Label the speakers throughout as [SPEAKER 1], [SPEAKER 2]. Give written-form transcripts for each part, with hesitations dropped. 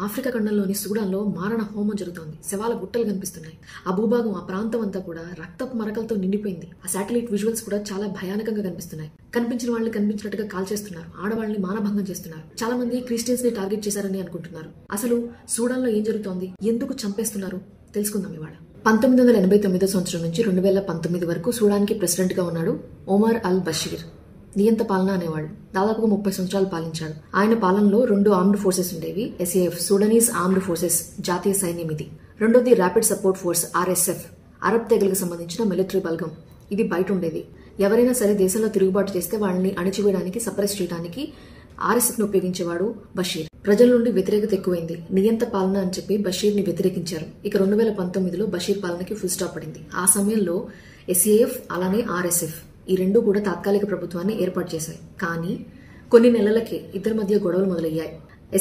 [SPEAKER 1] Africa ఖండంలోని సూడాన్లో మారణ హోమం జరుగుతోంది. శవాల గుట్టలు కనిపిస్తున్నాయి. ఆ భూభాగం, ఆ ప్రాంతం అంతా కూడా రక్తపు మరకలతో నిండిపోయింది. ఆ శాటిలైట్ విజువల్స్ కూడా చాలా భయానకంగా కనిపిస్తున్నాయి. కనిపించిన వాళ్ళని కనిపించినట్టుగా కాల్ చేస్తున్నారు. ఆడవాళ్ళని మానభంగం చేస్తున్నారు. చాలా మంది క్రిస్టియన్స్ ని టార్గెట్ చేశారని అనుకుంటున్నారు. అసలు సూడాన్లో ఏం జరుగుతోంది, ఎందుకు చంపేస్తున్నారు, తెలుసుకుందాం ఇవాళ. 1989 సంవత్సరం నుంచి 2019 వరకు సూడాన్కి ప్రెసిడెంట్ గా ఉన్నాడు ఒమర్ అల్ బషీర్. నియంత పాలన అనేవాళ్ళు. దాదాపుగా 30 సంవత్సరాలు పాలించాడు. ఆయన పాలనలో 2 ఆర్మ్డ్ ఫోర్సెస్ ఉండేవి. SAF సూడనీస్ ఆర్మ్డ్ ఫోర్సెస్, జాతీయ సైన్యం ఇది. రెండోది rapid support force RSF, Arab తెగలకు సంబంధించిన మిలిటరీ బలగం. ఇది బయట ఉండేది. ఎవరైనా సరే దేశంలో తిరుగుబాటు చేస్తే వాళ్ళని అణిచివేయడానికి, సప్రెస్ చేయడానికి RSF ను ఉపయోగించేవాడు బషీర్. ప్రజల నుండి వ్యతిరేకత ఎక్కువైంది. నియంత పాలన అని చెప్పి బషీర్ ని వ్యతిరేకించారు. ఇక 2019లో బషీర్ పాలనకి ఫుల్ స్టాప్ పడింది. ఆ సమయంలో SAF అలానే RSF ఈ రెండు కూడా తాత్కాలిక ప్రభుత్వాన్ని ఏర్పాటు చేశాయి. కానీ కొన్ని నెలలకే ఇద్దరి మధ్య గొడవలు మొదలయ్యాయి.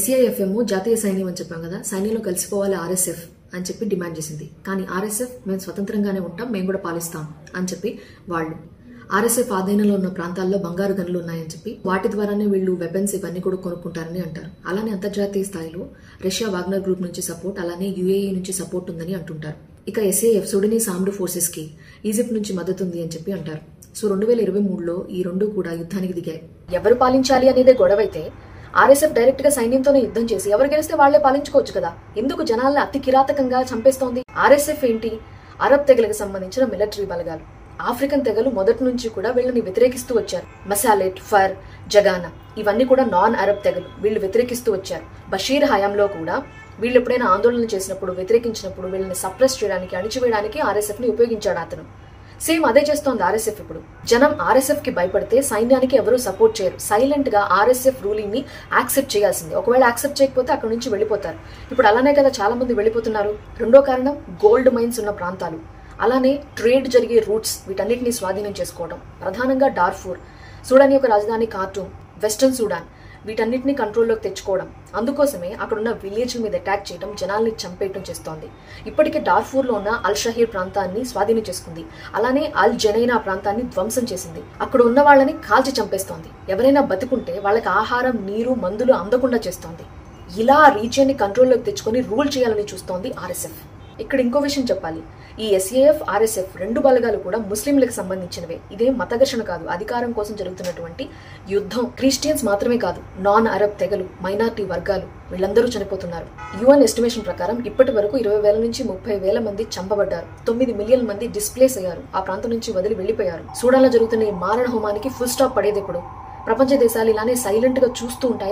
[SPEAKER 1] SAFM జాతీయ సైన్యం అని చెప్పాం కదా, సైన్యంలో కలిసిపోవాలి RSF అని చెప్పి డిమాండ్ చేసింది. కానీ RSF మేము స్వతంత్రంగానే ఉంటాం, మేము కూడా పాలిస్తాం అని చెప్పి వాళ్ళు. RSF ఆధీనంలో ఉన్న ప్రాంతాల్లో బంగారు గనులు ఉన్నాయని చెప్పి వాటి ద్వారానే వీళ్ళు వెపన్స్ ఇవన్నీ కూడా కొనుక్కుంటారని అంటారు. అలానే అంతర్జాతీయ స్థాయిలో రష్యా వాగ్నర్ గ్రూప్ నుంచి సపోర్ట్, అలానే UAE నుంచి సపోర్ట్ ఉందని అంటుంటారు. ఇక SAF సూడనీస్ ఆర్మ్డ్ ఫోర్సెస్ కి ఈజిప్ట్ నుంచి మద్దతు ఉంది అని చెప్పి అంటారు. సో 2023లో ఈ రెండు కూడా యుద్ధానికి దిగాయి. ఎవరు పాలించాలి అనేదే గొడవైతే RSF డైరెక్ట్ గా సైన్యంతోనే యుద్ధం చేసి ఎవరు గెలిస్తే వాళ్లే పాలించుకోవచ్చు కదా. ఎందుకు జనాల్ని అతి కిరాతకంగా చంపేస్తోంది? RSF ఏంటి? అరబ్ తెగలకు సంబంధించిన మిలిటరీ బలగాలు. ఆఫ్రికన్ తెగలు మొదటి నుంచి కూడా వీళ్ళని వ్యతిరేకిస్తూ వచ్చారు. మసాలెట్, ఫర్, జగానా ఇవన్నీ కూడా నాన్ అరబ్ తెగలు. వీళ్ళు వ్యతిరేకిస్తూ వచ్చారు. బషీర్ హయాంలో కూడా వీళ్ళు ఎప్పుడైనా ఆందోళన చేసినప్పుడు, వ్యతిరేకించినప్పుడు వీళ్ళని సప్రెస్ చేయడానికి, అణిచివేయడానికి RSF ని ఉపయోగించాడు అతను. సేమ్ అదే చేస్తోంది RSF ఇప్పుడు. జనం RSF కి భయపడితే సైన్యానికి ఎవరూ సపోర్ట్ చేయరు. సైలెంట్ గా RSF రూలింగ్ ని యాక్సెప్ట్ చేయాల్సింది. ఒకవేళ యాక్సెప్ట్ చేయకపోతే అక్కడ నుంచి వెళ్ళిపోతారు. ఇప్పుడు అలానే కదా చాలా మంది వెళ్ళిపోతున్నారు. రెండో కారణం గోల్డ్ మైన్స్ ఉన్న ప్రాంతాలు, అలానే ట్రేడ్ జరిగే రూట్స్, వీటన్నిటిని స్వాధీనం చేసుకోవడం. ప్రధానంగా డార్ఫూర్, సూడాన్ యొక్క రాజధాని ఖార్టూమ్, వెస్టర్న్ సూడాన్, వీటన్నిటిని కంట్రోల్లోకి తెచ్చుకోవడం. అందుకోసమే అక్కడున్న విలేజ్ మీద అటాక్ చేయడం, జనాల్ని చంపేయటం చేస్తోంది. ఇప్పటికే డార్ఫూర్ లో ఉన్న అల్ షహీర్ ప్రాంతాన్ని స్వాధీనం చేసుకుంది. అలానే అల్ జనైనా ప్రాంతాన్ని ధ్వంసం చేసింది. అక్కడ ఉన్న వాళ్ళని కాల్చి చంపేస్తోంది. ఎవరైనా బతుకుంటే వాళ్ళకి ఆహారం, నీరు, మందులు అందకుండా చేస్తోంది. ఇలా రీజియన్ ని కంట్రోల్లోకి తెచ్చుకొని రూల్ చేయాలని చూస్తోంది RSF. ఇక్కడ ఇంకో విషయం చెప్పాలి. ఈ SAF, RSF రెండు బలగాలు కూడా ముస్లింలకు సంబంధించినవే. ఇదే మత ఘర్షణ కాదు, అధికారం కోసం జరుగుతున్నటువంటి యుద్ధం. క్రిస్టియన్స్ మాత్రమే కాదు, నాన్ అరబ్ తెగలు, మైనారిటీ వర్గాలు వీళ్ళందరూ చనిపోతున్నారు. UN ఎస్టిమేషన్ ప్రకారం ఇప్పటి వరకు 20,000 నుంచి 30,000 మంది చంపబడ్డారు. 9 మిలియన్ మంది డిస్ప్లేస్ అయ్యారు, ఆ ప్రాంతం నుంచి వదిలి వెళ్లిపోయారు. సూడాన్లో జరుగుతున్న ఈ మారణ హోమానికి ఫుల్ స్టాప్ పడేది ఎప్పుడు? ప్రపంచ దేశాలు ఇలానే సైలెంట్ గా చూస్తూ ఉంటాయి.